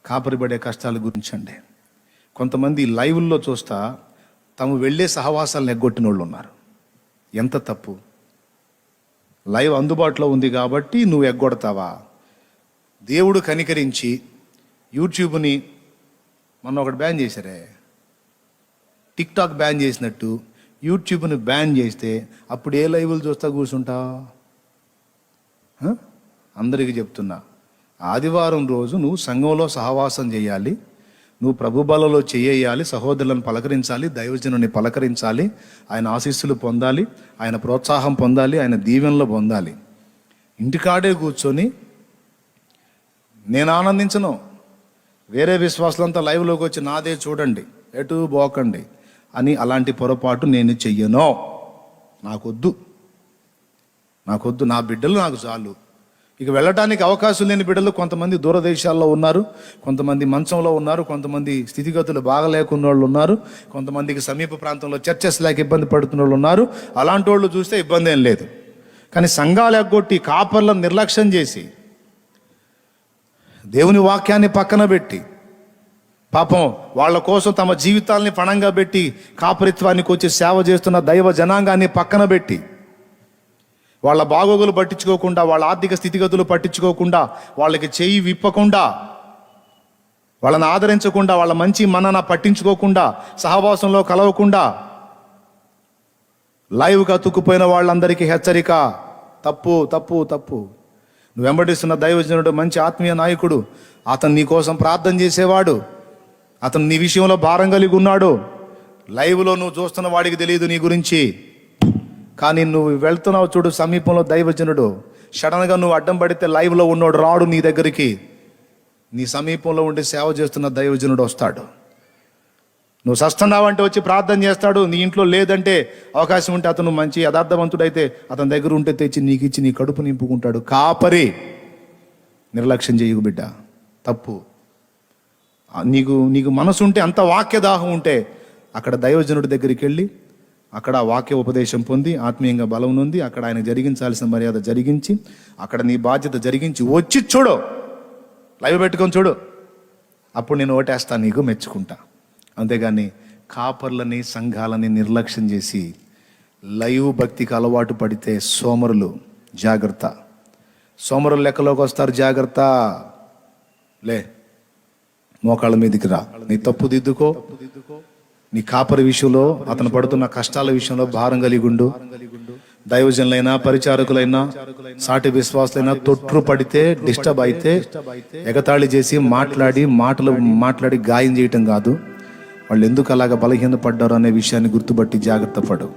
కాపరి పడే కష్టాల గురించండి. కొంతమంది లైవ్ల్లో చూస్తా తాము వెళ్ళే సహవాసాలను ఎగ్గొట్టిన వాళ్ళు ఉన్నారు. ఎంత తప్పు! లైవ్ అందుబాటులో ఉంది కాబట్టి నువ్వు ఎగ్గొడతావా? దేవుడు కనికరించి యూట్యూబ్ని మొన్న ఒకటి బ్యాన్ చేశారే, టిక్టాక్ బ్యాన్ చేసినట్టు యూట్యూబ్ని బ్యాన్ చేస్తే అప్పుడు ఏ లైవ్లు చూస్తా కూర్చుంటా? అందరికీ చెప్తున్నా, ఆదివారం రోజు నువ్వు సంఘంలో సహవాసం చేయాలి, నువ్వు ప్రభు బలలో చేయాలి, సహోదరులను పలకరించాలి, దైవజనుని పలకరించాలి, ఆయన ఆశీస్సులు పొందాలి, ఆయన ప్రోత్సాహం పొందాలి, ఆయన దీవెనలు పొందాలి. ఇంటికాడే కూర్చొని నేను ఆనందించను, వేరే విశ్వాసులంతా లైవ్లోకి వచ్చి నాదే చూడండి, ఎటు పోకండి అని అలాంటి పొరపాటు నేను చెయ్యను. నాకొద్దు, నా బిడ్డలు నాకు చాలు. ఇక వెళ్ళటానికి అవకాశం లేని బిడ్డలు కొంతమంది దూరదేశాల్లో ఉన్నారు, కొంతమంది మంచంలో ఉన్నారు, కొంతమంది స్థితిగతులు బాగలేకున్న వాళ్ళు ఉన్నారు, కొంతమందికి సమీప ప్రాంతంలో చర్చెస్ లేక ఇబ్బంది పడుతున్న వాళ్ళు ఉన్నారు. అలాంటి వాళ్ళు చూస్తే ఇబ్బంది ఏం లేదు. కానీ సంఘాలు ఎగ్గొట్టి కాపర్లను నిర్లక్ష్యం చేసి దేవుని వాక్యాన్ని పక్కన పెట్టి పాపం వాళ్ళ కోసం తమ జీవితాల్ని పణంగా పెట్టి కాపరిత్వానికి వచ్చి సేవ చేస్తున్న దైవ జనాంగాన్ని పక్కన పెట్టి వాళ్ళ బాగోగులు పట్టించుకోకుండా, వాళ్ళ ఆర్థిక స్థితిగతులు పట్టించుకోకుండా, వాళ్ళకి చేయి విప్పకుండా, వాళ్ళని ఆదరించకుండా, వాళ్ళ మంచి మనన పట్టించుకోకుండా, సహవాసంలో కలవకుండా లైవ్గా తుక్కుపోయిన వాళ్ళందరికీ హెచ్చరిక. తప్పు తప్పు తప్పు. నువ్వు వెంబడిస్తున్న దైవజనుడు మంచి ఆత్మీయ నాయకుడు, అతను నీ కోసం ప్రార్థన చేసేవాడు, అతను నీ విషయంలో భారం కలిగి ఉన్నాడు. లైవ్లో నువ్వు చూస్తున్న వాడికి తెలియదు నీ గురించి. కానీ నువ్వు వెళ్తున్నావు చూడు, సమీపంలో దైవజనుడు, సడన్గా నువ్వు అడ్డం పడితే లైవ్లో ఉన్నోడు రాడు నీ దగ్గరికి, నీ సమీపంలో ఉండి సేవ చేస్తున్న దైవజనుడు వస్తాడు. నువ్వు సస్తున్నావంటే వచ్చి ప్రార్థన చేస్తాడు. నీ ఇంట్లో లేదంటే అవకాశం ఉంటే అతను మంచి యథార్థవంతుడైతే అతని దగ్గర ఉంటే తెచ్చి నీకు ఇచ్చి నీ కడుపు నింపుకుంటాడు. కాపరి నిర్లక్ష్యం చేయకు బిడ్డ, తప్పు. నీకు మనసు ఉంటే, అంత వాక్యదాహం ఉంటే అక్కడ దైవజనుడి దగ్గరికి వెళ్ళి అక్కడ వాక్య ఉపదేశం పొంది ఆత్మీయంగా బలం ఉంది, అక్కడ ఆయన జరిగించాల్సిన మర్యాద జరిగించి, అక్కడ నీ బాధ్యత జరిగించి వచ్చి చూడు, లైవ్ పెట్టుకొని చూడు, అప్పుడు నేను ఓటేస్తాను, నీకు మెచ్చుకుంటా. అంతేగాని కాపర్లని సంఘాలని నిర్లక్ష్యం చేసి లైవ్ భక్తికి అలవాటు పడితే సోమరులు జాగ్రత్త. సోమరులు లెక్కలోకి వస్తారు, జాగ్రత్త. లే, మోకాళ్ళ మీదకి రా, నీ తప్పు దిద్దుకో. నీ కాపరి విషయంలో, అతను పడుతున్న కష్టాల విషయంలో భారం కలిగుండు. దైవజనులైనా, పరిచారకులైనా, సాటి విశ్వాసులైనా తొట్టు పడితే, డిస్టర్బ్ అయితే ఎగతాళి చేసి మాట్లాడి గాయం చేయటం కాదు. వాళ్ళు ఎందుకు అలాగ బలహీనపడ్డారు అనే విషయాన్ని గుర్తుపట్టి జాగ్రత్త పడు.